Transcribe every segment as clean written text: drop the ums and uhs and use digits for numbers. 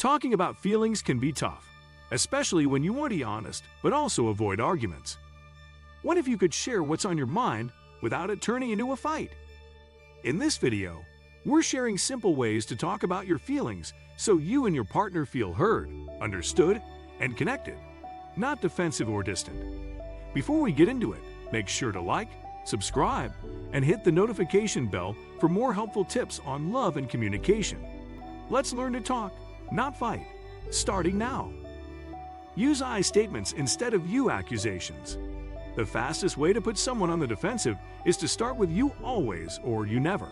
Talking about feelings can be tough, especially when you want to be honest but also avoid arguments. What if you could share what's on your mind without it turning into a fight? In this video, we're sharing simple ways to talk about your feelings so you and your partner feel heard, understood, and connected, not defensive or distant. Before we get into it, make sure to like, subscribe, and hit the notification bell for more helpful tips on love and communication. Let's learn to talk, not fight, starting now. Use I statements instead of you accusations. The fastest way to put someone on the defensive is to start with you always or you never.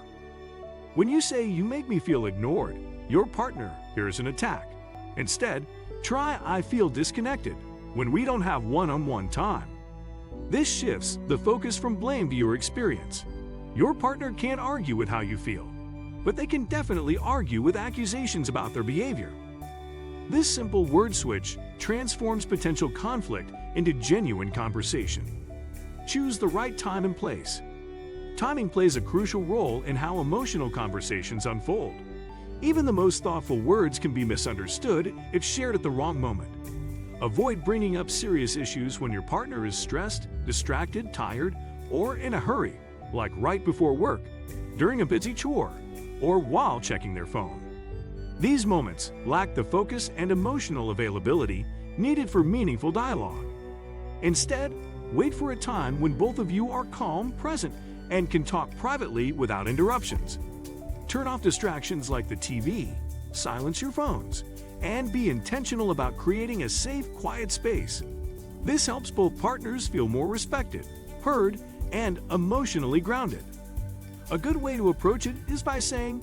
When you say you make me feel ignored, your partner hears an attack. Instead, try I feel disconnected when we don't have one-on-one time. This shifts the focus from blame to your experience. Your partner can't argue with how you feel, but they can definitely argue with accusations about their behavior. This simple word switch transforms potential conflict into genuine conversation. Choose the right time and place. Timing plays a crucial role in how emotional conversations unfold. Even the most thoughtful words can be misunderstood if shared at the wrong moment. Avoid bringing up serious issues when your partner is stressed, distracted, tired, or in a hurry, like right before work, during a busy chore, or while checking their phone. These moments lack the focus and emotional availability needed for meaningful dialogue. Instead, wait for a time when both of you are calm, present, and can talk privately without interruptions. Turn off distractions like the TV, silence your phones, and be intentional about creating a safe, quiet space. This helps both partners feel more respected, heard, and emotionally grounded. A good way to approach it is by saying,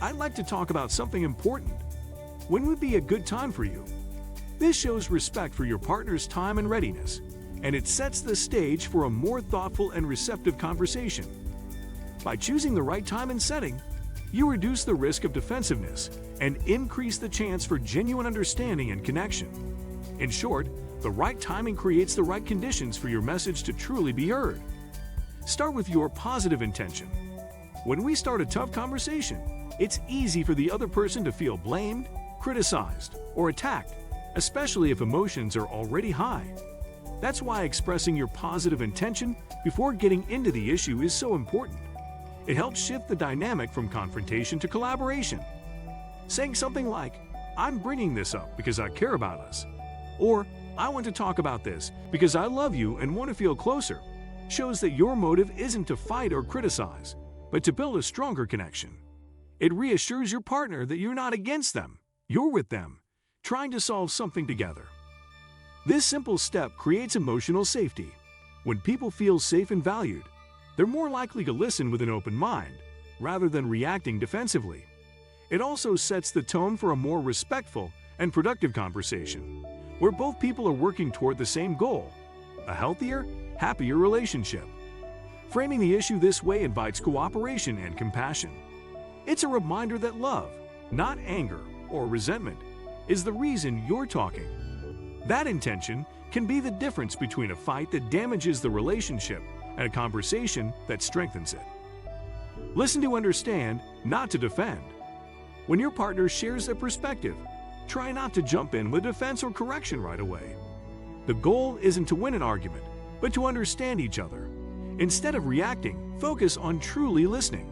"I'd like to talk about something important. When would be a good time for you?" This shows respect for your partner's time and readiness, and it sets the stage for a more thoughtful and receptive conversation. By choosing the right time and setting, you reduce the risk of defensiveness and increase the chance for genuine understanding and connection. In short, the right timing creates the right conditions for your message to truly be heard. Start with your positive intention. When we start a tough conversation, it's easy for the other person to feel blamed, criticized, or attacked, especially if emotions are already high. That's why expressing your positive intention before getting into the issue is so important. It helps shift the dynamic from confrontation to collaboration. Saying something like, "I'm bringing this up because I care about us," or "I want to talk about this because I love you and want to feel closer," shows that your motive isn't to fight or criticize, but to build a stronger connection. It reassures your partner that you're not against them, you're with them, trying to solve something together. This simple step creates emotional safety. When people feel safe and valued, they're more likely to listen with an open mind, rather than reacting defensively. It also sets the tone for a more respectful and productive conversation, where both people are working toward the same goal, a healthier, happier relationship. Framing the issue this way invites cooperation and compassion. It's a reminder that love, not anger or resentment, is the reason you're talking. That intention can be the difference between a fight that damages the relationship and a conversation that strengthens it. Listen to understand, not to defend. When your partner shares their perspective, try not to jump in with defense or correction right away. The goal isn't to win an argument, but to understand each other. Instead of reacting, focus on truly listening.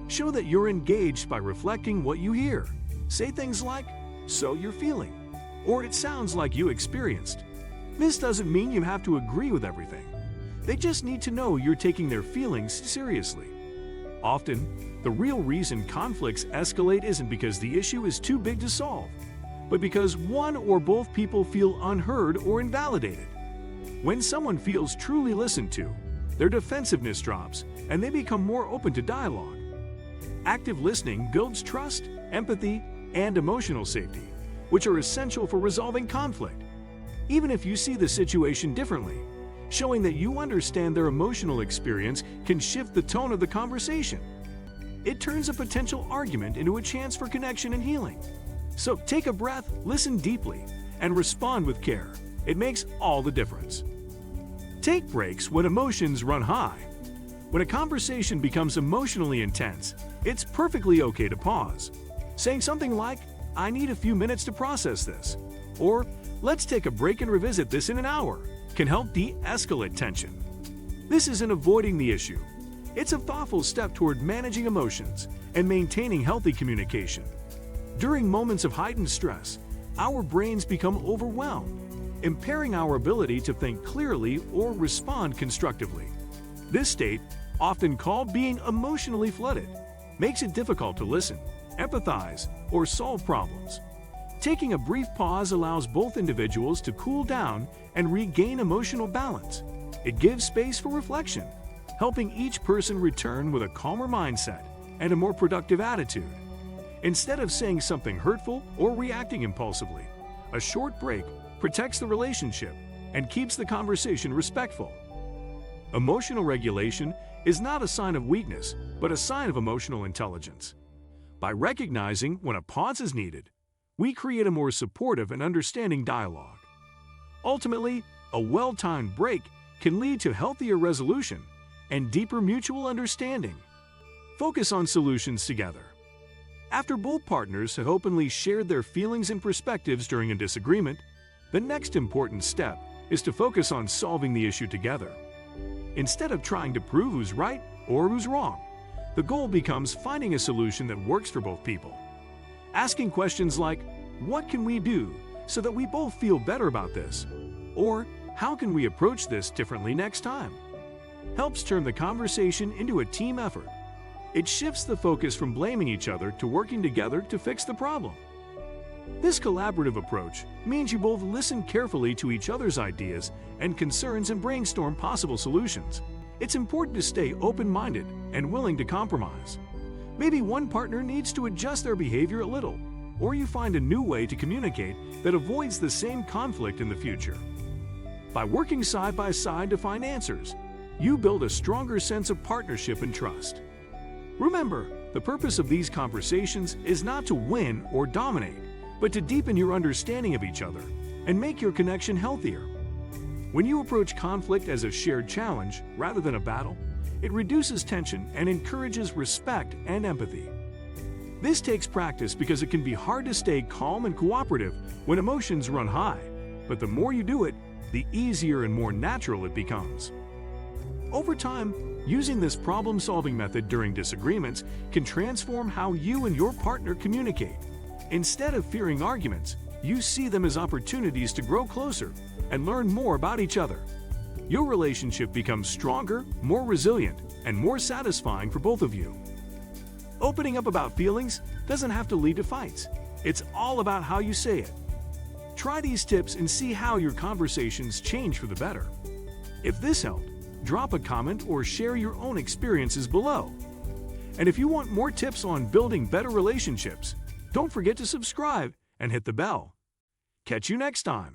Show that you're engaged by reflecting what you hear. Say things like, "So you're feeling," or "It sounds like you experienced." This doesn't mean you have to agree with everything. They just need to know you're taking their feelings seriously. Often, the real reason conflicts escalate isn't because the issue is too big to solve, but because one or both people feel unheard or invalidated. When someone feels truly listened to, their defensiveness drops and they become more open to dialogue. Active listening builds trust, empathy, and emotional safety, which are essential for resolving conflict. Even if you see the situation differently, showing that you understand their emotional experience can shift the tone of the conversation. It turns a potential argument into a chance for connection and healing. So take a breath, listen deeply, and respond with care. It makes all the difference. Take breaks when emotions run high. When a conversation becomes emotionally intense, it's perfectly okay to pause. Saying something like, "I need a few minutes to process this," or "Let's take a break and revisit this in an hour," can help de-escalate tension. This isn't avoiding the issue. It's a thoughtful step toward managing emotions and maintaining healthy communication. During moments of heightened stress, our brains become overwhelmed, impairing our ability to think clearly or respond constructively. This state, often called being emotionally flooded, makes it difficult to listen, empathize, or solve problems. Taking a brief pause allows both individuals to cool down and regain emotional balance. It gives space for reflection, helping each person return with a calmer mindset and a more productive attitude. Instead of saying something hurtful or reacting impulsively, a short break protects the relationship and keeps the conversation respectful. Emotional regulation is not a sign of weakness, but a sign of emotional intelligence. By recognizing when a pause is needed, we create a more supportive and understanding dialogue. Ultimately, a well-timed break can lead to healthier resolution and deeper mutual understanding. Focus on solutions together. After both partners have openly shared their feelings and perspectives during a disagreement, the next important step is to focus on solving the issue together. Instead of trying to prove who's right or who's wrong, the goal becomes finding a solution that works for both people. Asking questions like, "What can we do so that we both feel better about this?" or "How can we approach this differently next time?" helps turn the conversation into a team effort. It shifts the focus from blaming each other to working together to fix the problem. This collaborative approach means you both listen carefully to each other's ideas and concerns and brainstorm possible solutions. It's important to stay open-minded and willing to compromise. Maybe one partner needs to adjust their behavior a little, or you find a new way to communicate that avoids the same conflict in the future. By working side by side to find answers, you build a stronger sense of partnership and trust. Remember, the purpose of these conversations is not to win or dominate, but to deepen your understanding of each other and make your connection healthier. When you approach conflict as a shared challenge rather than a battle, it reduces tension and encourages respect and empathy. This takes practice because it can be hard to stay calm and cooperative when emotions run high, but the more you do it, the easier and more natural it becomes. Over time, using this problem-solving method during disagreements can transform how you and your partner communicate. Instead of fearing arguments, you see them as opportunities to grow closer and learn more about each other. Your relationship becomes stronger, more resilient, and more satisfying for both of you. Opening up about feelings doesn't have to lead to fights. It's all about how you say it. Try these tips and see how your conversations change for the better. If this helped, drop a comment or share your own experiences below. And if you want more tips on building better relationships, don't forget to subscribe and hit the bell. Catch you next time.